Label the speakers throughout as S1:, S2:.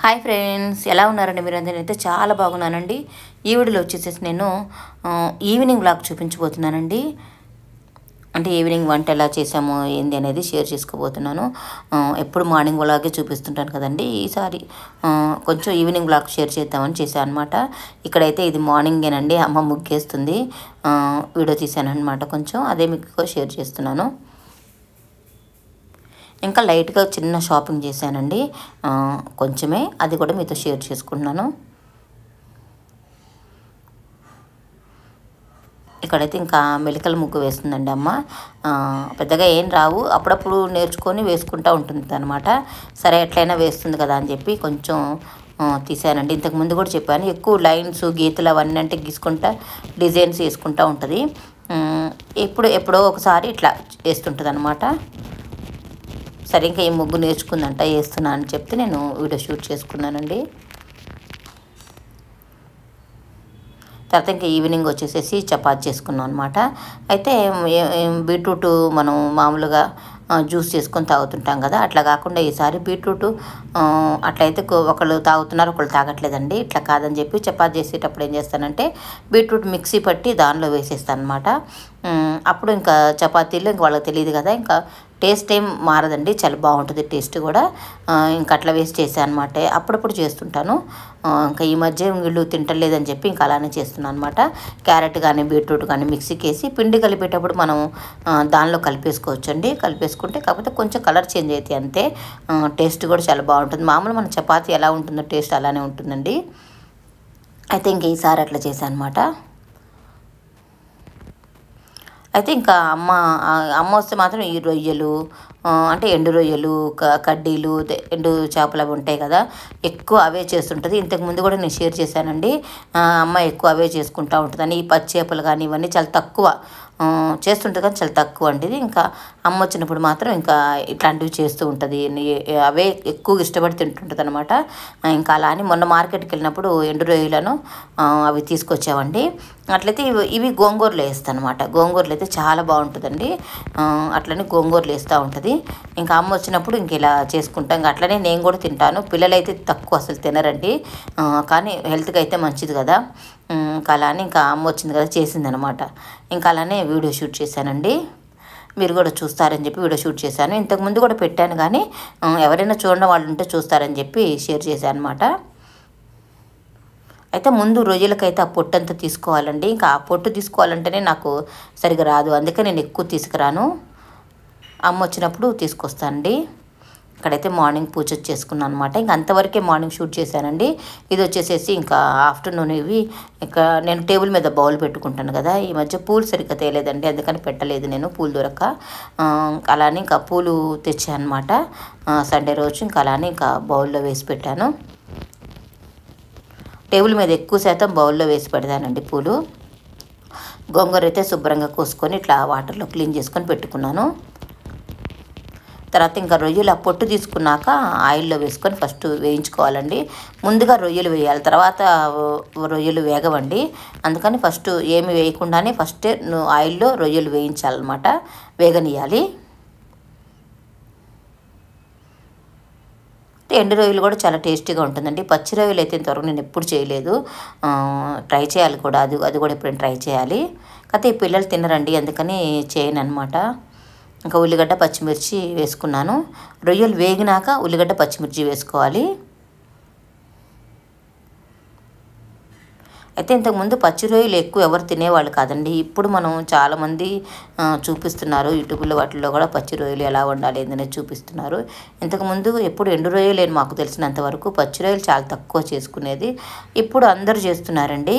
S1: Hi friends, ఎలా ఉన్నారండి? మీరందరూ అయితే చాలా బాగున్నానండి. ఈ వీడియోలో వచ్చేసేసి నేను ఈవినింగ్ వ్లాగ్ చూపించబోతున్నానండి. అంటే ఈవినింగ్ వంట ఎలా చేసామో ఏంది అనేది షేర్ చేసుకోబోతున్నాను. ఎప్పుడు మార్నింగ్ వ్లాగే చూపిస్తుంటాను కదండి. ఈసారి కొంచెం ఈవినింగ్ వ్లాగ్ షేర్ చేద్దామని చేశాను అనమాట. ఇక్కడైతే ఇది మార్నింగేనండి, అమ్మ ముగ్గేస్తుంది. వీడియో తీశాను అనమాట. కొంచెం అదే మీకు షేర్ చేస్తున్నాను. ఇంకా లైట్గా చిన్న షాపింగ్ చేశానండి, కొంచెమే, అది కూడా మీతో షేర్ చేసుకుంటున్నాను. ఇక్కడైతే ఇంకా మెలికల ముగ్గు వేస్తుందండి అమ్మ. పెద్దగా ఏం రావు, అప్పుడప్పుడు నేర్చుకొని వేసుకుంటూ ఉంటుంది అనమాట. సరే ఎట్లయినా వేస్తుంది కదా అని చెప్పి కొంచెం తీసానండి. ఇంతకుముందు కూడా చెప్పాను, ఎక్కువ లైన్స్ గీతలు అవన్నీ అంటే గీసుకుంటా డిజైన్స్ వేసుకుంటూ ఉంటుంది. ఎప్పుడో ఒకసారి ఇట్లా వేస్తుంటుంది అనమాట. సరే ఇంకా ఈ ముగ్గు నేర్చుకుందంట, వేస్తున్నా అని చెప్తే నేను వీడియో షూట్ చేసుకున్నానండి. తర్వాత ఇంకా ఈవినింగ్ వచ్చేసేసి చపాతి చేసుకున్నాం అనమాట. అయితే బీట్రూట్ మనం మామూలుగా జ్యూస్ చేసుకొని తాగుతుంటాం కదా, అట్లా కాకుండా ఈసారి బీట్రూట్ అట్లయితే ఒకళ్ళు తాగుతున్నారు, ఒకళ్ళు తాగట్లేదండి. ఇట్లా కాదని చెప్పి చపాతి చేసేటప్పుడు ఏం చేస్తానంటే బీట్రూట్ మిక్సీ పట్టి దానిలో వేసేస్తాను అనమాట. అప్పుడు ఇంకా చపాతీలు ఇంక వాళ్ళకి తెలియదు కదా, ఇంకా టేస్ట్ ఏం మారదండి, చాలా బాగుంటుంది టేస్ట్ కూడా. ఇంకా అట్లా వేస్ట్ చేసాను అనమాట. అప్పుడప్పుడు చేస్తుంటాను. ఇంకా ఈ మధ్య వీళ్ళు తింటలేదని చెప్పి ఇంకా అలానే చేస్తున్నాను అనమాట. క్యారెట్ కానీ బీట్రూట్ కానీ మిక్సీకి వేసి పిండి కలిపేటప్పుడు మనం దానిలో కలిపేసుకోవచ్చు అండి. కలిపేసుకుంటే కాకపోతే కొంచెం కలర్ చేంజ్ అవుతాయి అంతే. టేస్ట్ కూడా చాలా బాగుంటుంది. మామూలు మన చపాతీ ఎలా ఉంటుందో టేస్ట్ అలానే ఉంటుందండి. అయితే ఇంక ఈసారి అట్లా చేశాను అనమాట. అయితే ఇంకా అమ్మ వస్తే మాత్రం ఈ రొయ్యలు, అంటే ఎండు రొయ్యలు, కడ్డీలు, ఎండు చేపలు అవి ఉంటాయి కదా, ఎక్కువ అవే చేస్తుంటుంది. ఇంతకుముందు కూడా నేను షేర్ చేశానండి. అమ్మ ఎక్కువ అవే చేసుకుంటూ ఉంటుందని. ఈ పచ్చి చేపలు కానీ ఇవన్నీ చాలా తక్కువ చేస్తుంటుంది, కానీ చాలా తక్కువ అండి. ఇంకా అమ్మ వచ్చినప్పుడు మాత్రం ఇంకా ఇట్లాంటివి చేస్తూ ఉంటుంది. అవే ఎక్కువ ఇష్టపడి తింటుంటుంది అనమాట. ఇంకా అలా అని మొన్న మార్కెట్కి వెళ్ళినప్పుడు ఎండు రొయ్యలను అవి తీసుకొచ్చామండి. అట్లయితే ఇవి గోంగూరలో వేస్తాను అనమాట. గోంగూరలు అయితే చాలా బాగుంటుందండి. అట్లనే గోంగూరలు వేస్తూ ఉంటుంది. ఇంకా అమ్మ వచ్చినప్పుడు ఇంక ఇలా చేసుకుంటాం. ఇంకా అట్లనే నేను కూడా తింటాను. పిల్లలు అయితే తక్కువ అసలు తినరండి, కానీ హెల్త్కి అయితే మంచిది కదా. ఇంకా అలా అని ఇంకా అమ్మ వచ్చింది కదా చేసిందనమాట. ఇంకా అలానే వీడియో షూట్ చేశానండి. మీరు కూడా చూస్తారని చెప్పి వీడియో షూట్ చేశాను. ఇంతకుముందు కూడా పెట్టాను, కానీ ఎవరైనా చూడడం వాళ్ళు ఉంటే చూస్తారని చెప్పి షేర్ చేశాను అనమాట. అయితే ముందు రొయ్యలకైతే ఆ పొట్టు అంతా తీసుకోవాలండి. ఇంకా ఆ పొట్టు తీసుకోవాలంటేనే నాకు సరిగా రాదు, అందుకే నేను ఎక్కువ తీసుకురాను. అమ్మ వచ్చినప్పుడు తీసుకొస్తానండి. ఇక్కడైతే మార్నింగ్ పూజ చేసుకున్నాను అనమాట. ఇంకా అంతవరకే మార్నింగ్ షూట్ చేశానండి. ఇది వచ్చేసేసి ఇంకా ఆఫ్టర్నూన్ ఇవి ఇంకా నేను టేబుల్ మీద బౌల్ పెట్టుకుంటాను కదా. ఈ మధ్య పూలు సరిగ్గా తేలేదండి, అందుకని పెట్టలేదు నేను, పూలు దొరక్క. అలానే ఇంకా పూలు తెచ్చాను అనమాట సండే రోజు. ఇంకా అలానే ఇంకా బౌల్లో వేసి పెట్టాను. టేబుల్ మీద ఎక్కువ శాతం బౌల్లో వేసి పెడతానండి పూలు. గోంగూర అయితే శుభ్రంగా కోసుకొని ఇట్లా వాటర్లో క్లీన్ చేసుకొని పెట్టుకున్నాను. తర్వాత ఇంకా రొయ్యలు ఆ పొట్టు తీసుకున్నాక ఆయిల్లో వేసుకొని ఫస్ట్ వేయించుకోవాలండి. ముందుగా రొయ్యలు వేయాలి, తర్వాత రొయ్యలు వేగవండి. అందుకని ఫస్ట్ ఏమి వేయకుండానే ఫస్టే ఆయిల్లో రొయ్యలు వేయించాలన్నమాట, వేగనీయాలి. ఎండు రొయ్యలు కూడా చాలా టేస్టీగా ఉంటుందండి. పచ్చి రొయ్యలు అయితే ఇంతవరకు నేను ఎప్పుడు చేయలేదు, ట్రై చేయాలి కూడా. అది కూడా ఎప్పుడైనా ట్రై చేయాలి. కాకపోతే ఈ పిల్లలు తినరండి, అందుకని చేయను అనమాట. ఇంకా ఉల్లిగడ్డ పచ్చిమిర్చి వేసుకున్నాను. రొయ్యలు వేగినాక ఉల్లిగడ్డ పచ్చిమిర్చి వేసుకోవాలి. అయితే ఇంతకుముందు పచ్చి రొయ్యలు ఎక్కువ ఎవరు తినేవాళ్ళు కాదండి. ఇప్పుడు మనం చాలామంది చూపిస్తున్నారు యూట్యూబ్లో, వాటిల్లో కూడా పచ్చి రొయ్యలు ఎలా వండాలి ఏందనేది చూపిస్తున్నారు. ఇంతకుముందు ఎప్పుడు ఎండు రొయ్యలు మాకు తెలిసినంతవరకు పచ్చి రొయ్యలు చాలా తక్కువ చేసుకునేది. ఇప్పుడు అందరూ చేస్తున్నారండి.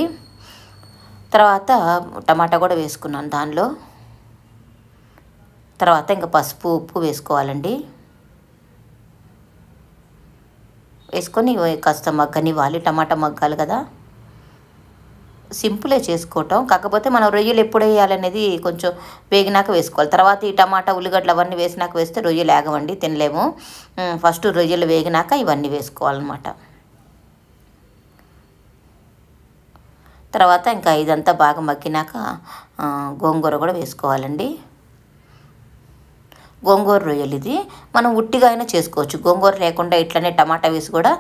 S1: తర్వాత టమాటా కూడా వేసుకున్నాను దానిలో. తర్వాత ఇంకా పసుపు ఉప్పు వేసుకోవాలండి. వేసుకొని కాస్త మగ్గనివ్వాలి, టమాటా మగ్గాలి కదా. సింపులే చేసుకోవటం, కాకపోతే మనం రొయ్యలు ఎప్పుడు వేయాలనేది కొంచెం వేగినాక వేసుకోవాలి. తర్వాత ఈ టమాటా ఉల్లిగడ్డలు అవన్నీ వేసినాక వేస్తే రొయ్యలు ఏగవండి, తినలేము. ఫస్ట్ రొయ్యలు వేగినాక ఇవన్నీ వేసుకోవాలన్నమాట. తర్వాత ఇంకా ఇదంతా బాగా మగ్గినాక గోంగూర కూడా వేసుకోవాలండి. గోంగూర రొయ్యలు ఇది. మనం ఉట్టిగా అయినా చేసుకోవచ్చు, గోంగూర లేకుండా ఇట్లనే టమాటా వేసి కూడా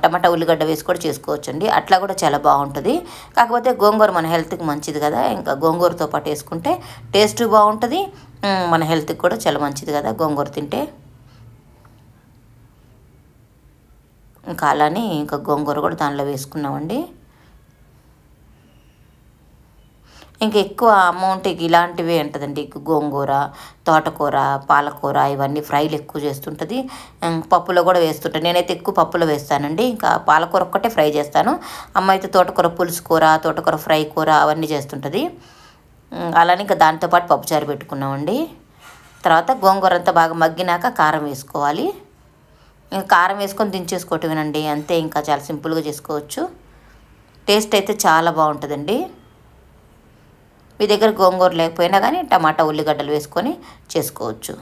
S1: టమాటా ఉల్లిగడ్డ వేసి కూడా చేసుకోవచ్చండి. అట్లా కూడా చాలా బాగుంటుంది. కాకపోతే గోంగూర మన హెల్త్కి మంచిది కదా, ఇంకా గోంగూరతో పాటు వేసుకుంటే టేస్ట్ బాగుంటుంది, మన హెల్త్కి కూడా చాలా మంచిది కదా గోంగూర తింటే. ఇంకా అలానే ఇంకా గోంగూర కూడా దానిలో వేసుకున్నామండి. ఇంకా ఎక్కువ అమౌంట్ ఇలాంటివే ఉంటుందండి. గోంగూర, తోటకూర, పాలకూర ఇవన్నీ ఫ్రైలు ఎక్కువ చేస్తుంటుంది. పప్పులో కూడా వేస్తుంటాను. నేనైతే ఎక్కువ పప్పులో వేస్తానండి. ఇంకా పాలకూర ఒక్కటే ఫ్రై చేస్తాను. అమ్మ అయితే తోటకూర పులుసు కూర, తోటకూర ఫ్రై కూర అవన్నీ చేస్తుంటుంది. అలానే ఇంకా దాంతోపాటు పప్పుచారు పెట్టుకున్నామండి. తర్వాత గోంగూర అంతా బాగా మగ్గినాక కారం వేసుకోవాలి. ఇంకా కారం వేసుకొని దించేసుకోవటమేనండి, అంతే. ఇంకా చాలా సింపుల్గా చేసుకోవచ్చు. టేస్ట్ అయితే చాలా బాగుంటుందండి. మీ దగ్గర గోంగూర లేకపోయినా కానీ టమాటా ఉల్లిగడ్డలు వేసుకొని చేసుకోవచ్చు.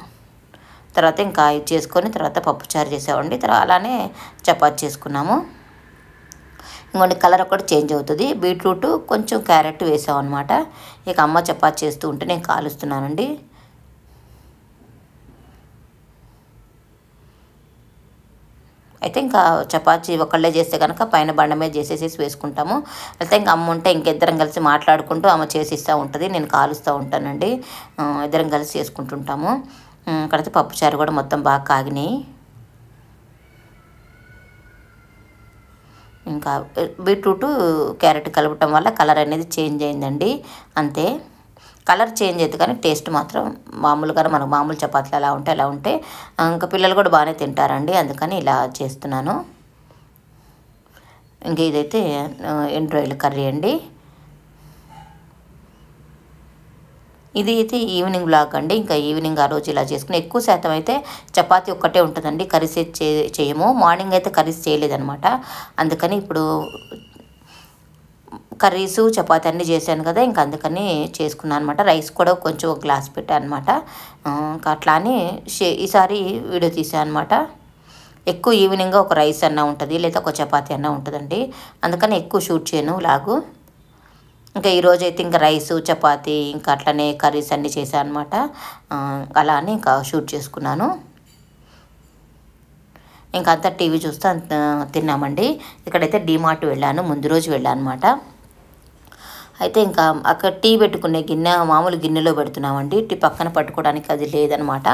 S1: తర్వాత ఇంకా ఇది చేసుకొని తర్వాత పప్పుచారు చేసామండి. తర్వాత అలానే చపాతీ చేసుకున్నాము. ఇంకోటి కలర్ ఒకటి చేంజ్ అవుతుంది. బీట్రూట్ కొంచెం క్యారెట్ వేసామన్నమాట. ఇక అమ్మ చపాతీ చేస్తూ ఉంటే నేను కాలుస్తున్నానండి. అయితే ఇంకా చపాతీ ఒకళ్ళే చేస్తే కనుక పైన బండ మీద చేసేసి వేసుకుంటాము. అయితే ఇంకా అమ్మ ఉంటే ఇంకిద్దరం కలిసి మాట్లాడుకుంటూ అమ్మ చేసిస్తూ ఉంటుంది, నేను కాలుస్తూ ఉంటానండి. ఇద్దరం కలిసి చేసుకుంటుంటాము. అక్కడైతే పప్పుచారు కూడా మొత్తం బాగా కాగినాయి. ఇంకా బీట్రూట్ క్యారెట్ కలపటం వల్ల కలర్ అనేది చేంజ్ అయిందండి, అంతే. కలర్ చేంజ్ అవుతుంది కానీ టేస్ట్ మాత్రం మామూలుగా మనకు మామూలు చపాతీలు ఎలా ఉంటే అలా ఉంటే ఇంకా పిల్లలు కూడా బాగానే తింటారండి, అందుకని ఇలా చేస్తున్నాను. ఇంక ఇదైతే ఎండు రొయ్యల కర్రీ అండి. ఇది అయితే ఈవినింగ్ బ్లాగ్ అండి. ఇంకా ఈవినింగ్ ఆ రోజు ఇలా చేసుకుని ఎక్కువ శాతం అయితే చపాతీ ఒక్కటే ఉంటుందండి, కర్రీస్ చేయము. మార్నింగ్ అయితే కర్రీస్ చేయలేదన్నమాట, అందుకని ఇప్పుడు కర్రీసు చపాతీ అన్నీ చేశాను కదా, ఇంకా అందుకని చేసుకున్నాను అనమాట. రైస్ కూడా కొంచెం ఒక గ్లాస్ పెట్టాను అనమాట. ఇంకా అట్లా అని ఈసారి వీడియో తీసాను అనమాట. ఎక్కువ ఈవినింగ్గా ఒక రైస్ అన్న ఉంటుంది లేదా ఒక చపాతీ అన్న ఉంటుందండి, అందుకని ఎక్కువ షూట్ చేయను లాగు. ఇంకా ఈరోజు అయితే ఇంకా రైసు చపాతీ ఇంకా అట్లనే కర్రీస్ అన్నీ చేశాను అనమాట. అలా అని ఇంకా షూట్ చేసుకున్నాను. ఇంకా అంతా టీవీ చూస్తూ తిన్నామండి. ఇక్కడైతే డీమార్ట్ వెళ్ళాను, ముందు రోజు వెళ్ళాను అనమాట. అయితే ఇంకా అక్కడ టీ పెట్టుకునే గిన్నె మామూలు గిన్నెలో పెడుతున్నామండి, టీ పక్కన పట్టుకోవడానికి అది లేదనమాట.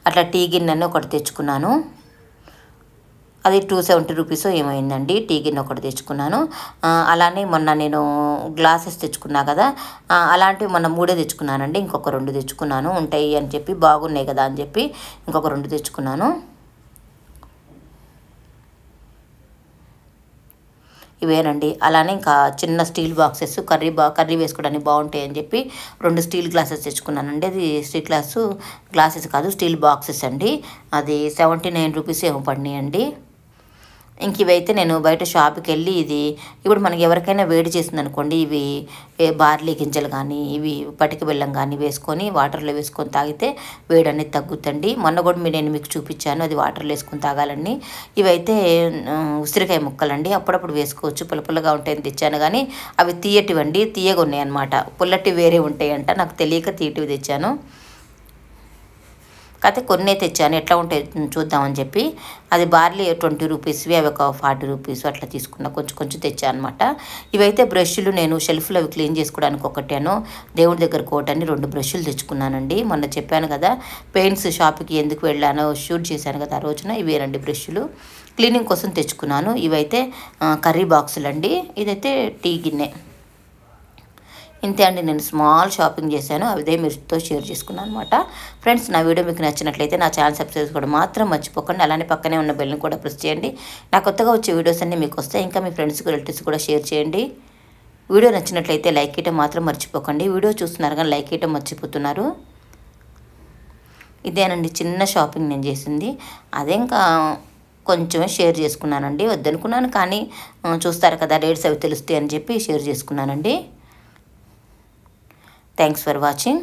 S1: అట్లా టీ గిన్నెని ఒకటి తెచ్చుకున్నాను. అది 270 రూపీస్ ఏమైందండి, టీ గిన్నె ఒకటి తెచ్చుకున్నాను. అలానే మొన్న నేను గ్లాసెస్ తెచ్చుకున్నా కదా, అలాంటివి మొన్న 3 తెచ్చుకున్నానండి. ఇంకొక 2 తెచ్చుకున్నాను, ఉంటాయి అని చెప్పి, బాగున్నాయి కదా అని చెప్పి ఇంకొక 2 తెచ్చుకున్నాను. ఇవేనండి. అలానే ఇంకా చిన్న స్టీల్ బాక్సెస్ కర్రీ వేసుకోవడానికి బాగుంటాయి అని చెప్పి 2 స్టీల్ గ్లాసెస్ తెచ్చుకున్నానండి. అది స్టీల్ గ్లాసెస్ కాదు, స్టీల్ బాక్సెస్ అండి. అది 79 రూపీస్ ఏమో పడినాయండి. ఇంక ఇవైతే నేను బయట షాప్కి వెళ్ళి ఇప్పుడు మనకి ఎవరికైనా వేడి చేసింది అనుకోండి, ఇవి బార్లీ గింజలు కానీ ఇవి పటిక బెల్లం కానీ వేసుకొని వాటర్లో వేసుకొని తాగితే వేడి అనేది తగ్గుతుంది. మొన్న కూడా నేను మీకు చూపించాను, అది వాటర్లో వేసుకొని తాగాలని. ఇవైతే ఉసిరికాయ ముక్కలండి, అప్పుడప్పుడు వేసుకోవచ్చు, పుల్లగా ఉంటాయని తెచ్చాను కానీ అవి తీయటివండి, తీయగా ఉన్నాయి అనమాట. పుల్లటి వేరే ఉంటాయంట, నాకు తెలియక తీయటివి తెచ్చాను. కాకపోతే కొన్నే తెచ్చాను, ఎట్లా ఉంటాయి చూద్దామని చెప్పి. అది బార్లీ 20 రూపీస్వి, అవి ఒక 40 రూపీస్ అట్లా తీసుకున్నా, కొంచెం తెచ్చాను అనమాట. ఇవైతే బ్రష్లు నేను షెల్ఫ్లో అవి క్లీన్ చేసుకోవడానికి ఒకటాను, దేవుడి దగ్గర కోటని 2 బ్రష్లు తెచ్చుకున్నానండి. మొన్న చెప్పాను కదా పెయింట్స్ షాప్కి ఎందుకు వెళ్ళానో షూట్ చేశాను కదా ఆ రోజున. ఇవేనండి బ్రష్లు, క్లీనింగ్ కోసం తెచ్చుకున్నాను. ఇవైతే కర్రీ బాక్సులు అండి. ఇదైతే టీ గిన్నె. ఇంతే అండి, నేను స్మాల్ షాపింగ్ చేశాను, అదే మీతో షేర్ చేసుకున్నాను అనమాట. ఫ్రెండ్స్, నా వీడియో మీకు నచ్చినట్లయితే నా ఛానల్ సబ్స్క్రైబ్ కూడా మాత్రం మర్చిపోకండి. అలానే పక్కనే ఉన్న బెల్ని కూడా ప్రెస్ చేయండి. నా కొత్తగా వచ్చే వీడియోస్ అన్నీ మీకు వస్తాయి. ఇంకా మీ ఫ్రెండ్స్కి రిలేటివ్స్ కూడా షేర్ చేయండి. వీడియో నచ్చినట్లయితే లైక్ చేయడం మాత్రం మర్చిపోకండి. వీడియో చూస్తున్నారు కానీ లైక్ చేయడం మర్చిపోతున్నారు. ఇదేనండి చిన్న షాపింగ్ నేను చేసింది, అదే ఇంకా కొంచెమే షేర్ చేసుకున్నానండి. వద్దనుకున్నాను కానీ చూస్తారు కదా రేట్స్ అవి తెలుస్తాయి అని చెప్పి షేర్ చేసుకున్నానండి. Thanks for watching.